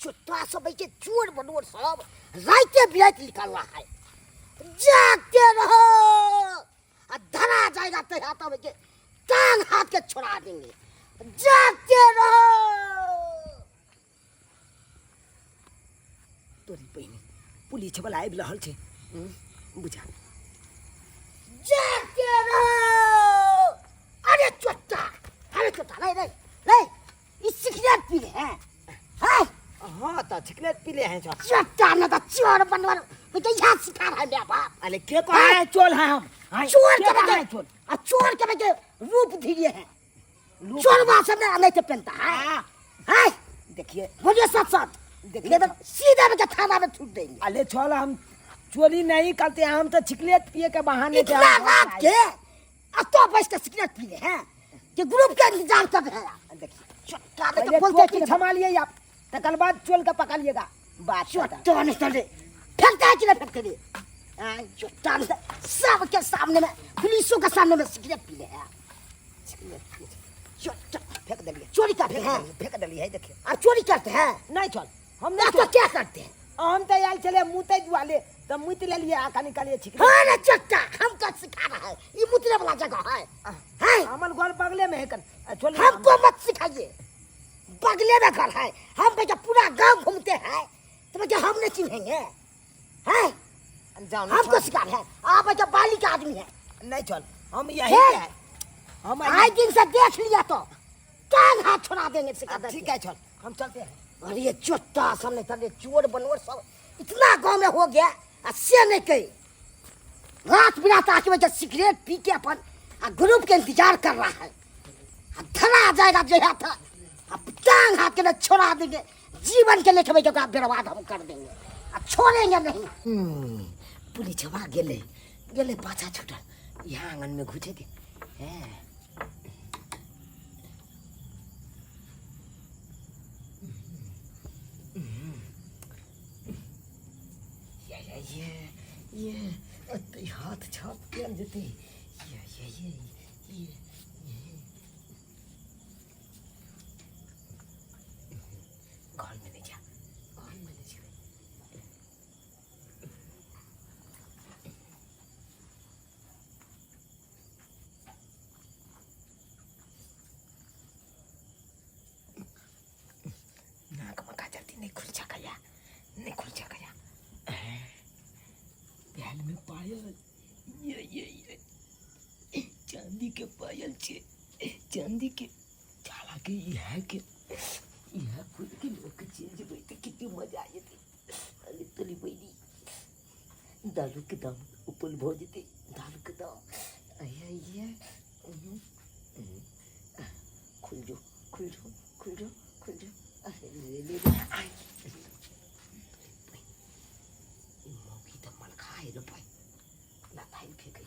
चुट्टा सब के चोर बनोर सब राइते बिरात निकाल रहा है। जागते रहो, धरा जाएगा तो हाथों में के टांग हाथ के छोड़ा देंगे। जागते रहो। तोरी बहनी पुलिस वाला आबि रहल छै, बुझा। जागते रहो। अरे चोट्टा नहीं नहीं नहीं, इस सिगरेट पी ले हैं? हाँ तो सिगरेट पी ले हैं सब। चोट्टा ना तो चोर बनवर मुझे यहाँ सिखा रहा है मेरा बाप। अरे के को है चोर है हम? चोर के बगे चोर के बगे रूप धीरे है। चोर वास में नहीं तो पहनता है। हाय देखिए बोलिए सच सच, देखिए तो सीधे बगे थाना में छूट देंगे। अरे चल हम चोरी नहीं करते, हम तो सिगरेट पिए के बहाने से इतना रात के तो बस के सिगरेट पी ले हैं कि ग्रुप के इंतजार कर रहे हैं। देखिए चोट्टा ने तो बोलते कि संभालिए आप, तकल बाद चोर का पकड़ लिएगा। बात चोट्टा ने तो फेंकता है कि नहीं फेंकते रे? चोट्टा ने सबके सामने में, पुलिसों के सामने में सिगरेट पी ले हैं। चोट्टा फेंक दिलिए, चोरी करते हैं, फेंक दिलिए है। देखिए और चोरी करते हैं नहीं चल, हम ना नहीं तो क्या करते हैं? हम तो यार चले मुते वाले तो मुत ले लिए आका निकालिए छिक। हाँ ना चोट्टा, हमको सिखा रहा है, ये मुतने वाला जगह है। हैं? हमन घर बगले में है कर चल। हमको मत सिखाइए, बगले में घर है। हम बेटा पूरा गांव घूमते हैं तो बेटा हम नहीं चिन्हेंगे हैं? हमको सिखा रहे हैं, आप बेटा बाली का आदमी है। नहीं चल, हम यही के हैं। हम आज दिन से देख लिया तो टांग हाथ छोड़ा देंगे सिखा दे। ठीक है चल, हम चलते हैं। अरे ये चोट्टा सामने तले चोर बनोर सब इतना गांव में हो गया, से नहीं कही रात बिरात आके वजह सिगरेट पी के अपन ग्रुप के इंतजार कर रहा है। धरा जाएगा जया था, अब टांग हाथ के लिए छोड़ा देंगे। जीवन के लेके वजह का बर्बाद हम कर देंगे, अब छोड़ेंगे नहीं। पुलिस हवा गेले गेले पाछा छूटल, यहाँ आंगन में घुसे थे। ये अते हाथ छाप के जते ये घर में नहीं जा, घर में नहीं जा। नाक में काजल नहीं खुल सका, नहीं खुल सका। प्याल में पायल, ये चांदी के पायल छे, चांदी के झाला के यह के यह खुद के लोग चेंज बैठे कितनी मजा आई थी। अरे तली बहनी दारू के दाम ऊपर भोज थे, दारू के दाम ये खुल जो खुल जो खुल जो खुल जो। अरे ले मोगी तो मन खाए रो भाई ना थाई फेंक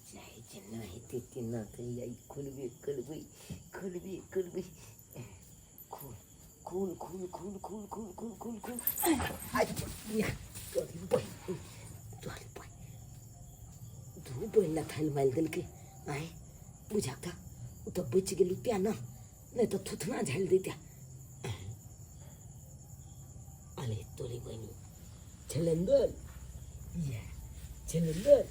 चाहे जिन्ना ही तेते ना कहीं आई खुलबे खुल खून खून खून खून खून खून खून खून आज या तोरी भाई दो बहन ना थाई माल दिल के आए बुझा था वो तो बच गेली प्या ना, नहीं तो थुथना झाल देता। अरे तोरी बहनी छलंदर या छलंदर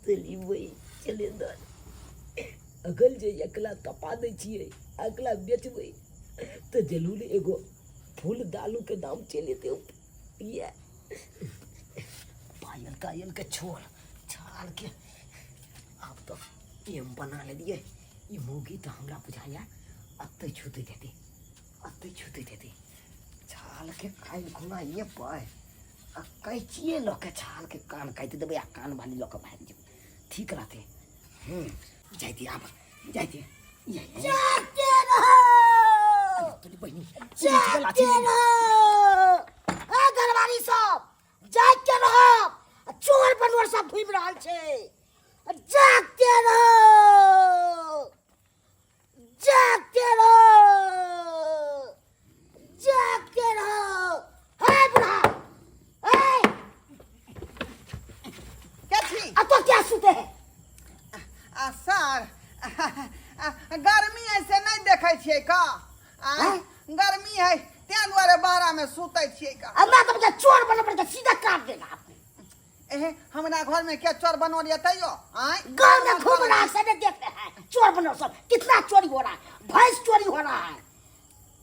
तली भाई छलंदर अगल जे एकला कपा दे छिए, अगला बेचबै तो जरूर एगो फूल दालू के दाम चले थे। ये पायल कायल के छोड़ छाल के अब तो ये बना ले दिए। ये मोगी तो हमरा बुझाया अत्ते छूते देते छाल के खाई खुना ये पाए कैचिए लोग के छाल के कान काट देवे, कान वाली लोग भाग जे ठीक रहते। जाइए आप जाइए जाते रहो तोरी बहनी जाते रहो। दरबारी सब जाते रहो, चोर बनवर सब घूम रहल छे। जागते रहो, जागते रहो, जागते रहो। हे बुढ़ा, हे क्या छी? अब तो क्या सुते हैं? सर गर्मी ऐसे नहीं देखे रहे छियै का हैं? गर्मी है त्या दुआरे बारा में सुतै छियै का अब मैं तो मुझे चोर बनना पड़ेगा, सीधा काट देगा आपको। एहे हमरा घर में क्या चोर बनो लिया तैयो आय गाँव में घूम रहा है, सभी देख रहे हैं चोर बनो सब। कितना चोरी हो रहा है, भैंस चोरी हो रहा है,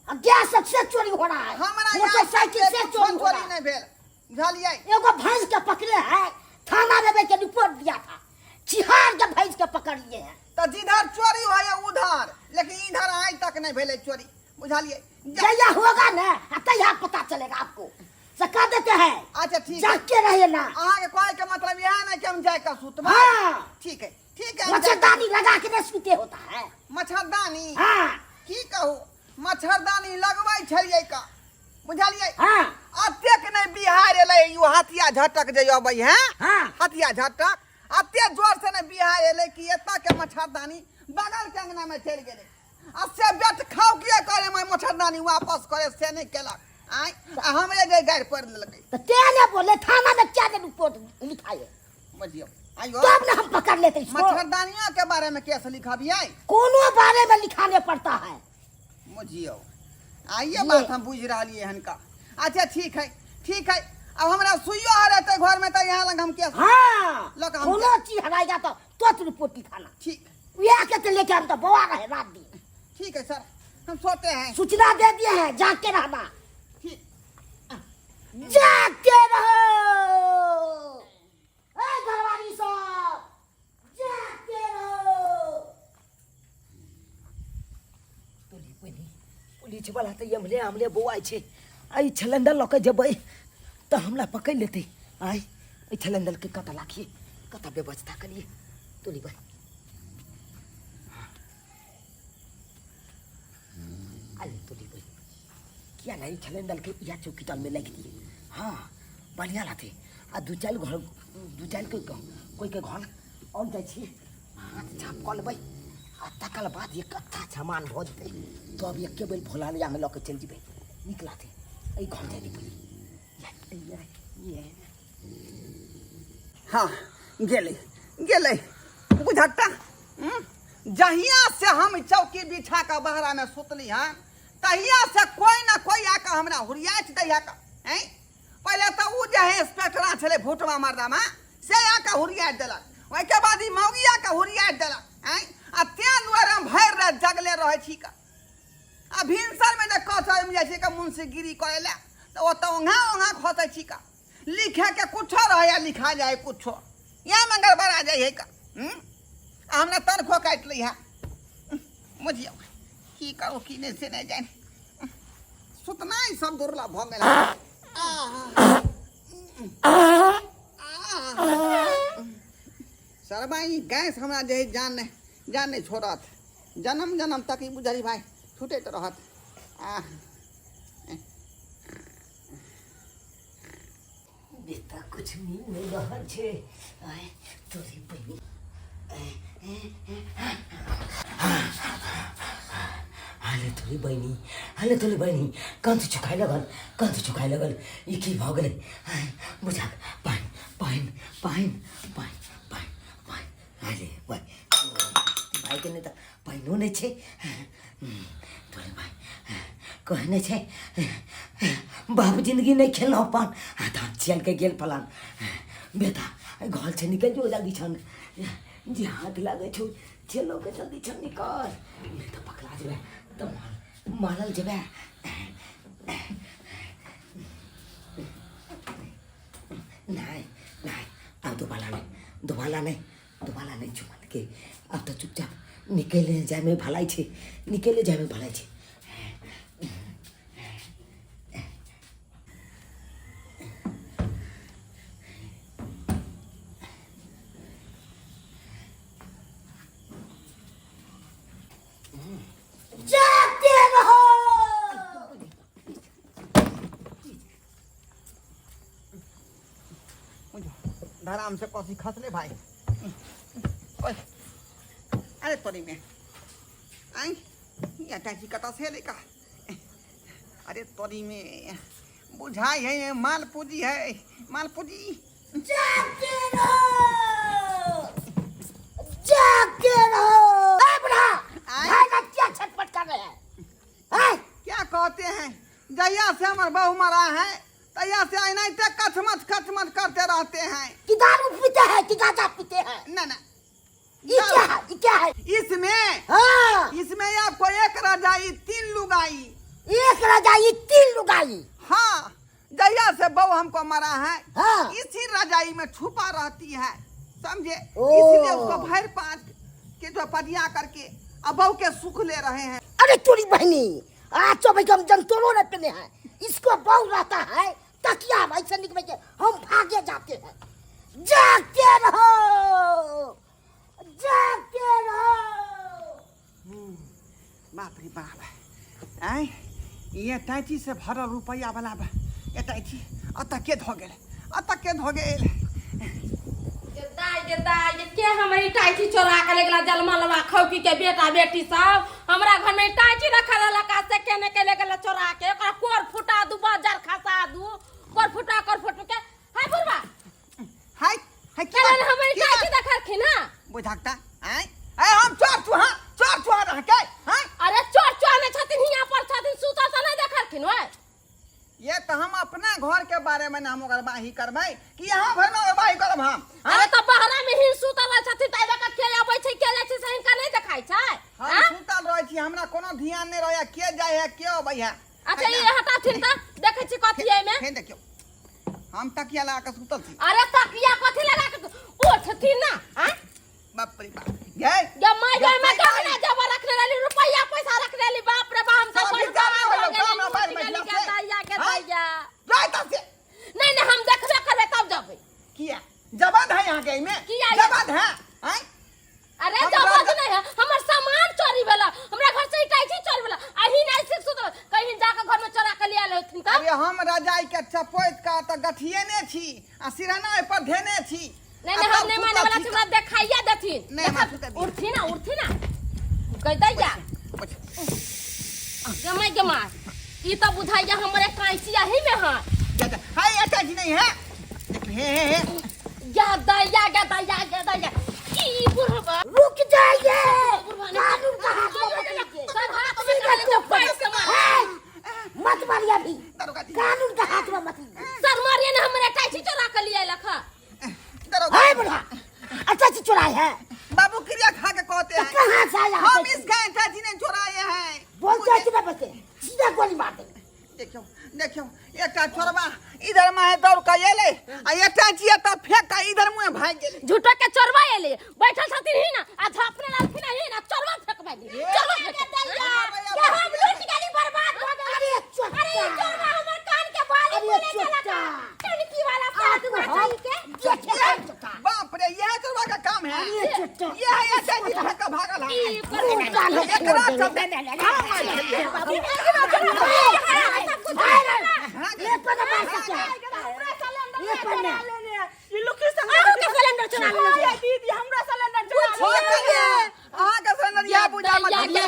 गैस से चोरी हो रहा है, हमरा मोटरसाइकिल से चोरी हो रहा चोरी है। नहीं भेल बुझलियै एगो भैंस के पकड़े हैं, थाना लेवे के रिपोर्ट दिया था, चिहार के भैंस के पकड़ लिए हैं। तो जिधर चोरी हो या उधर, लेकिन इधर आज तक नहीं भेले चोरी बुझलियै जया होगा ना तैयार पता चलेगा आपको। सका देते हैं, अच्छा ठीक है जाग के रहिए ना। अहाँ के कहै के मतलब यह नहीं कि हम जाए का सुतबै हाँ, ठीक है हम जाए मच्छरदानी लगा के नहीं सूते होता है। मच्छरदानी हाँ की कहू मच्छरदानी लगबै छलियै का बुझलियै हाँ अतेक नहीं बिहार एलै यू हथिया झटक जे अबै हैं हाँ हथिया झटक अते जोर से नहीं बिहार एलै कि एता के मच्छरदानी बगल के अंगना में चल गेलै आ से बेट खाओ किए करे मैं मच्छरदानी वापस करे से नहीं केलक आय आ हमरे जे गाड़ पड़ लेलकै तो तेने बोले थाना में क्या दिन रिपोर्ट लिखाए, बुझियो आइयो तब ना हम पकड़ लेते इसको। मच्छरदानियों के बारे में कैसे लिखाबियै कोनो बारे में लिखाने पड़ता है। बुझियो आइए बात हम बुझ रहलियै हन का अच्छा ठीक है अब हमरा सुइयो रहते घर में तो यहाँ लग हम कैसे हाँ लोग हम कोनो चीज हराएगा तो तुरंत रिपोर्ट लिखाना। ठीक ये के तो लेके हम तो बवा रहे रात दिन। ठीक है सर हम सोते हैं सूचना दे दिए हैं, जाग के रहना, ठीक जाग के रहो। ए घरवाली साहब जाग के रहो। पुलिस वाला तो हमले हमले बौआई छे, आई छलंदर लके जबै तो हमला पकड़ लेते। आई ई छलंदर के कता लाखिए, कता व्यवस्था करिए तोली भाई। अरे तोली भाई क्या नहीं छलंदर के या चौकीदार में लग दिए। हाँ बढ़िया लाते आ दू चार कोई के घर और जाइ छी हाथ छाप कऽ लेबै आ तकर बाद एक अच्छा सामान भऽ जेतै तो अब एक बेर भोला लिया में लऽ के चलि जेबै नीक लाते। एहि घर जाय दी पड़ी हाँ गेले बुझट्टा जहिया से हम चौकी बिछा के बहरा में सुतली हैं तहिया से कोई ना कोई आके हमरा हुरियाच दैया का हैं पहले तो उ जे है इंस्पेक्टरा छले भूटवा मर्दा में से आके हुरियाच देलक ओइ के बाद ई मौगिया के हुरियाच देलक हैं आ त्या दुआरे हम भर रात जगले रहे छी का आ भिनसर में जे कथा में जाइ छी का मुंशीगिरी करे ले तो ओ तो ओंघा खोते छी का लिखे के कुछो रहे या लिखा जाए कुछो यहाँ में गड़बड़ा जाए है का हमने तनखो काट ली है मुझियो की करो की नहीं से नहीं जाए सुतना ही सब दुर्लभ हो गया सर भाई गैस हमारा जे जान नहीं छोड़त जन्म तक ही बुझली भाई छूटे तो रहत बेटा कुछ नहीं रहल छे। आय तोरी बहिनी हाले तोरी बहिनी कंठ चुकाए लगल ई की भ गेलै बुझा पाइन हाले भाई के नहीं तो पाइनो नहीं छे तोरे भाई कहने छे बाप जिंदगी नहीं खेलना पान हाथ चल के गेल फलान बेटा घर से निकल जो जल्दी छन जे हाथ लागे छो चलो के जल्दी छन निकल नहीं तो पकड़ा जेबे तो मारल जेबे नहीं अब दोबारा नहीं चुमल के अब तो चुपचाप निकले जाए में भलाई छे जाते रहो। धराम से कौसी खसले भाई ओए अरे तोरी में आई ये टैक्सी कटा से लेका अरे तोरी में बुझाई है मालपूजी जाके रहो। ए बुढ़ा भाई क्या छटपट कर रहे हैं जहिया से हमार बहू मरा है तहिया से ऐनाते कचमच करते रहते हैं। कि दारू पीते हैं कि गांजा पीते हैं? ना ना ये क्या है? ये क्या है? इसमें हाँ, इसमें आपको एक रजाई 3 लुगाई। एक रजाई 3 लुगाई। हाँ, जहिया से बहू हमको मरा है हाँ। इसी रजाई में छुपा रहती है, समझे? ओ। इसलिए उसको भर पाँच के जो पटिया करके अब बहू के सुख ले रहे हैं। अरे चोरी बहनी, आज तो भाई हम जंतुरों ने पहने हैं, इसको बहु रहता है तकिया भाई से निकल के हम भागे जाते हैं। जागते रहो, जागते रहो। बाप रे बाप, आय ये टैची से भरल रुपया वाला बा, ये टैची अतः के धो गेल। के हमारी टाइची चोरा के ले गेला जलमा लवा खौकी के बेटा बेटी सब हमरा घर में टाइची रखल रहला का से केने के ले गेला चोरा के ओकरा कोर फुटा दू बाजार खसा दू कोर फुटा के हाय बुरबा हाय केने हमारी टाइची देखलखिन ना बुझाकता आय हम चोर रह के हां अरे चोर ने छथिन हिया पर छथिन सुता से नहीं देखलखिन ओए ये तो हम अपना घर के बारे में हम गरबाही करबै कि यहाँ भर में गरबाही करब हम। अरे तो बहरा में ही सुतल छथिन तै देखा के आबै छै के ले छै से हिनका नहीं देखाई छै हम सुतल रहै छी, हमरा कोनो ध्यान नहीं रहै के जाय है के अबै है। अच्छा ये हटा थिन त देखै छी कथि है में फेन देखियो हम तकिया लगा के सुतल छी। अरे तकिया कथि लगा के उठथिन ना हैं बाप रे बाप ये मैं कहना जब रखने वाली रुपया पैसा रखने वाली बाप रे बाप सब नहीं हम देखबे करबे तब जब किया जबद है यहाँ के में जबद है हैं? अरे जबद नहीं है हमर सामान चोरी भेला हमरा घर से टाइची चोरी भेला अही नहीं से सुत कहीं जाके घर में चोरा के लिया लेथिन त अरे हम रजाई के चपोइत का त गठिए ने छी आ सिरहाना पर धेने छी। नहीं हम नहीं माने वाला हमरा देखाइया देथिन नहीं उठी ना कह दैया गमा ई त बुझाइया हमरे कांची यही में है हाय ऐसा जी नहीं है हे या दैया ई बुढ़वा रुक जाइए, कानून का हाथ में पकड़िए। सब हाथ में डाल के पैसे मार मत मारिए अभी, कानून का हाथ में मत लीजिए। सर मारिए ना हमरे टाइची चोरा के लिए लखा हाय बुढ़ा, अच्छा चीज चुराए है बाबू क्रिया खा के कहते हैं कहाँ से आया? हम इस गए चाची ने चुराए हैं बोलते हैं कि मैं बचे सीधा गोली मार देंगे। देखियो एक छोरबा इधर में दौड़ के एले आ ये चाची त फेंक के इधर मुंह भाग गेले। झूठो के चोरवा एले बैठल छथिन ही ना आ झापने लालखिन ही ना चोरवा फेंकबा दी चलो के हम लूट गेली बर्बाद हो गए। अरे चुप अरे चोरवा हमर कान के बाली बोले गेला टनकी वाला साथ में चल के बाप रे ये छोरबा का काम है अरे चुप ये चाची फेंक के भागल है ई पर एकरा सब ये पता मार सकता है, ये पन्ना ये लोग किस आलू के सिलेंडर चुरा ले दीदी हमरा सिलेंडर चुरा ले आ के सिलेंडर या बुझा मत या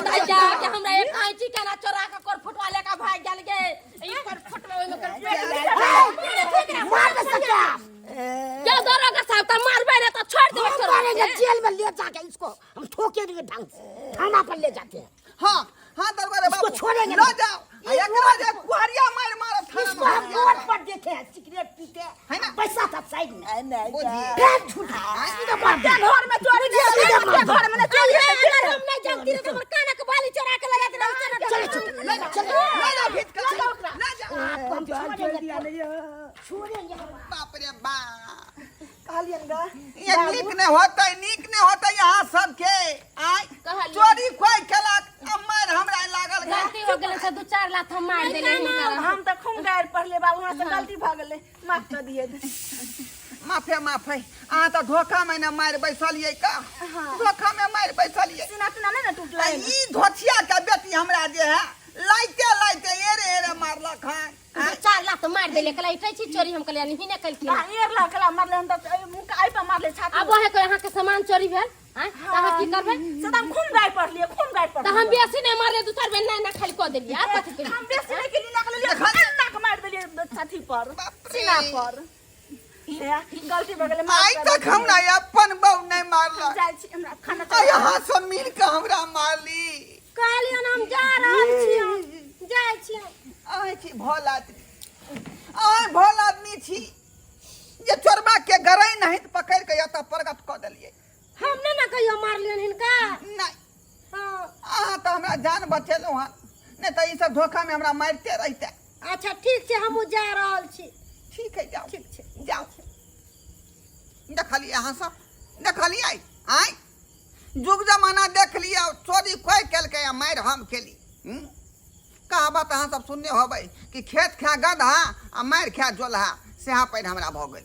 के हमरा एक कांची के ना चोरा के कोर फुटवा लेके भाग गेल गे ई पर फुटवा में कर मार सकता है। क्या दरोगा साहब त मारबे रे त छोड़ देबे हम मारेंगे जेल में ले जाके इसको हम ठोकेंगे ढंग से थाना पर ले जाते हैं। हाँ दरबार बाबू छोड़ेंगे लो जाओ एकरा जे कुहरिया मार थाना इसको हम रोड पर देखे हैं सिगरेट पीते है ना पैसा था साइड में बुझिए पेट छूटा सीधा मार दे घर में चोरी के घर में चोरी अगर हम नहीं जानती तो हमर कान के बाली चोरा के ले जाते चलो ले जा भीत कर ले जा छोड़ेंगे बाप रे बाप कहलिएगा ये नीक ने होता यहाँ सबके आय कहलिए। चोरी कोई खेलक अम्मर हमरा लागल गलती हो गेल से 2-4 लात हम मार देले हम तो खूब गायर पढ़ले बा वहां से गलती भ गेले माफ कर दिए माफे आ तो धोखा में न मार बैसलिए का धोखा में मार बैसलिए सीना तुना नहीं ना टूटला ई धोछिया का बेटी हमरा जे है लाइते एरे मारलक है 4 लात मार देले कला इटै छी चोरी हम कलिया नहीं ने कलखिन एर लकला मारले हम तो मुंह का आई पे मारले छाती अब वहे को यहाँ के सामान चोरी भेल हां त हम की करबे सदा खूब गायर पढ़लिए त हम बेसी नहीं मारले 2-4 बेर ना खाली क देलिए आ कथि करी हम बेसी नहीं के लिए नकल नाक मार देलिए छाती पर सीना पर ये गलती भ गेले आई तक हमरा अपन बहू नहीं मारलक जाय छी हमरा खाना आ यहाँ सब मिल के हमरा मारली कालिया हम जा रहल छी जाय छी आय छी छी भोल आदमी आय भोल आदमी छी जे चोरबा के गरई नहीं तो पकड़ के एतऽ प्रगट कऽ देलियै हमने ना कहियो मारलियन हिनका नहीं हाँ। अहाँ तो हमरा जान बचेलहुँ हन नहीं तो ई सब धोखा में हमरा मारते रहते अच्छा ठीक छै हमहूँ जा रहल छी ठीक है जाओ ठीक छै जाओ देखलिए अहाँ सब देखलिए आय जुग जमाना देख लिया चोरी कोई केलकै आ मारि हम केली कहावत अहाँ सब सुनने होबै कि खेत खा गदहा आ मारि खा जोलहा सेहा पैर हमरा भऽ गेल